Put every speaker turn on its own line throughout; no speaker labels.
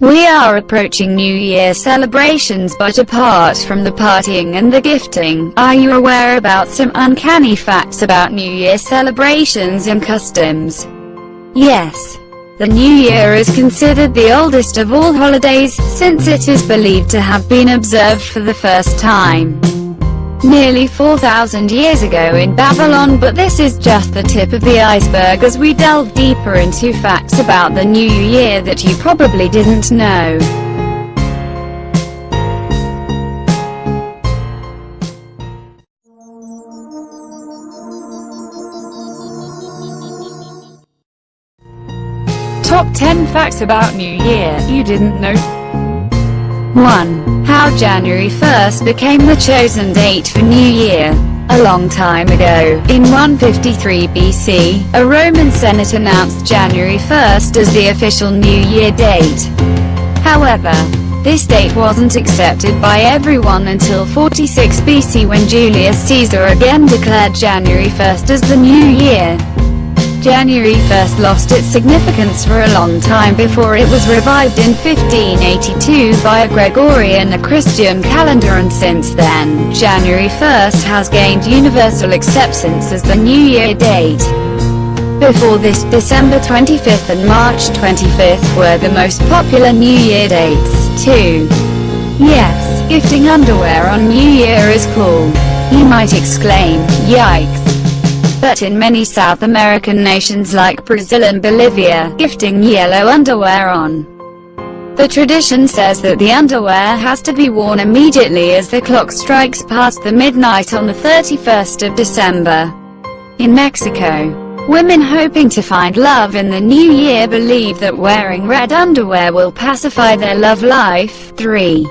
We are approaching New Year celebrations, but apart from the partying and the gifting, are you aware about some uncanny facts about New Year celebrations and customs? Yes. The New Year is considered the oldest of all holidays, since it is believed to have been observed for the first time nearly 4,000 years ago in Babylon, but this is just the tip of the iceberg as we delve deeper into facts about the New Year that you probably didn't know. Top 10 facts about New Year you didn't know. 1. How January 1st became the chosen date for New Year. A long time ago, in 153 BC, a Roman Senate announced January 1st as the official New Year date. However, this date wasn't accepted by everyone until 46 BC, when Julius Caesar again declared January 1st as the New Year. January 1st lost its significance for a long time before it was revived in 1582 by a Gregorian, a Christian calendar, and since then, January 1st has gained universal acceptance as the New Year date. Before this, December 25th and March 25th were the most popular New Year dates. 2. Yes, gifting underwear on New Year is cool. You might exclaim, yikes. But in many South American nations like Brazil and Bolivia, gifting yellow underwear on the tradition says that the underwear has to be worn immediately as the clock strikes past the midnight on the 31st of December. In Mexico, women hoping to find love in the new year believe that wearing red underwear will pacify their love life. 3.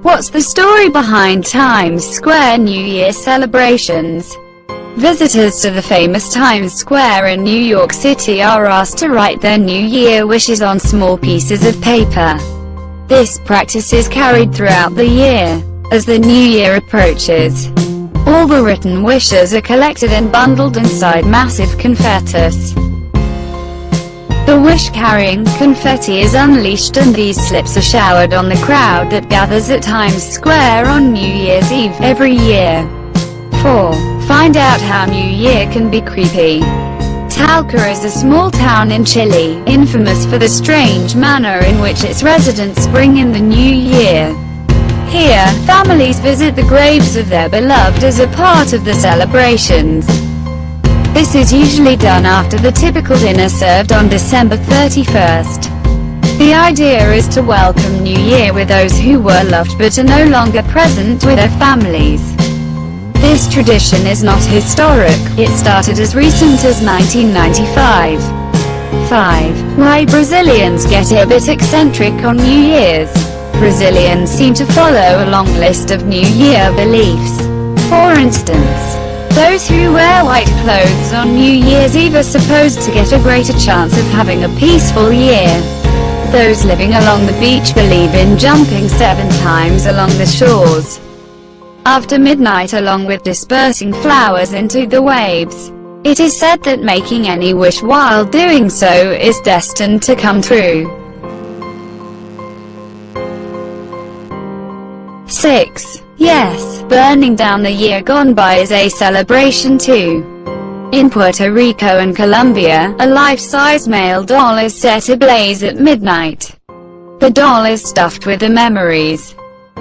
What's the story behind Times Square New Year celebrations? Visitors to the famous Times Square in New York City are asked to write their New Year wishes on small pieces of paper. This practice is carried throughout the year. As the New Year approaches, all the written wishes are collected and bundled inside massive confettis. The wish-carrying confetti is unleashed and these slips are showered on the crowd that gathers at Times Square on New Year's Eve every year. 4. Find out how New Year can be creepy. Talca is a small town in Chile, infamous for the strange manner in which its residents bring in the new year. Here, families visit the graves of their beloved as a part of the celebrations. This is usually done after the typical dinner served on December 31st. The idea is to welcome New Year with those who were loved but are no longer present with their families. This tradition is not historic, it started as recent as 1995. 5. Why Brazilians get a bit eccentric on New Year's. Brazilians seem to follow a long list of New Year beliefs. For instance, those who wear white clothes on New Year's Eve are supposed to get a greater chance of having a peaceful year. Those living along the beach believe in jumping 7 times along the shores after midnight, along with dispersing flowers into the waves. It is said that making any wish while doing so is destined to come true. 6. Yes, burning down the year gone by is a celebration too. In Puerto Rico and Colombia, a life-size male doll is set ablaze at midnight. The doll is stuffed with the memories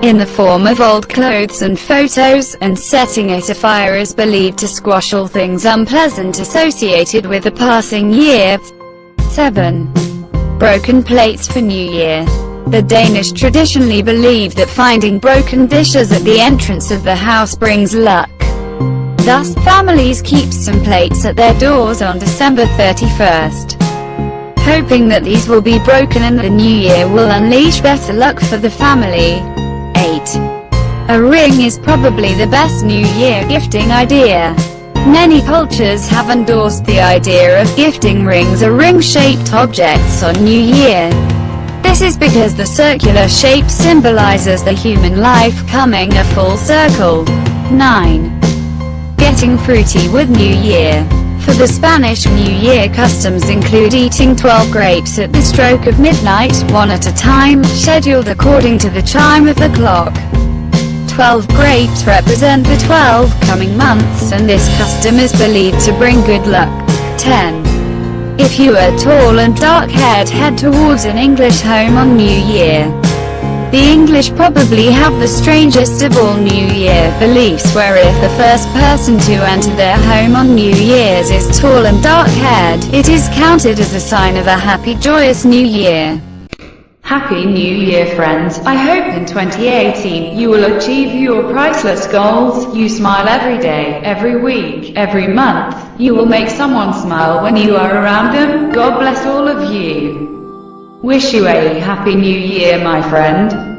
in the form of old clothes and photos, and setting it afire is believed to squash all things unpleasant associated with the passing year. 7. Broken plates for New Year. The Danish traditionally believe that finding broken dishes at the entrance of the house brings luck. Thus, families keep some plates at their doors on December 31st, hoping that these will be broken and the new year will unleash better luck for the family. 8. A ring is probably the best New Year gifting idea. Many cultures have endorsed the idea of gifting rings or ring-shaped objects on New Year. This is because the circular shape symbolizes the human life coming a full circle. 9. Getting fruity with New Year. For the Spanish New Year, customs include eating 12 grapes at the stroke of midnight, one at a time, scheduled according to the chime of the clock. 12 grapes represent the 12 coming months, and this custom is believed to bring good luck. 10. If you are tall and dark-haired, head towards an English home on New Year. The English probably have the strangest of all New Year beliefs, where if the first person to enter their home on New Year's is tall and dark-haired, it is counted as a sign of a happy, joyous New Year.
Happy New Year, friends. I hope in 2018 you will achieve your priceless goals. You smile every day, every week, every month. You will make someone smile when you are around them. God bless all of you. Wish you a Happy New Year, my friend.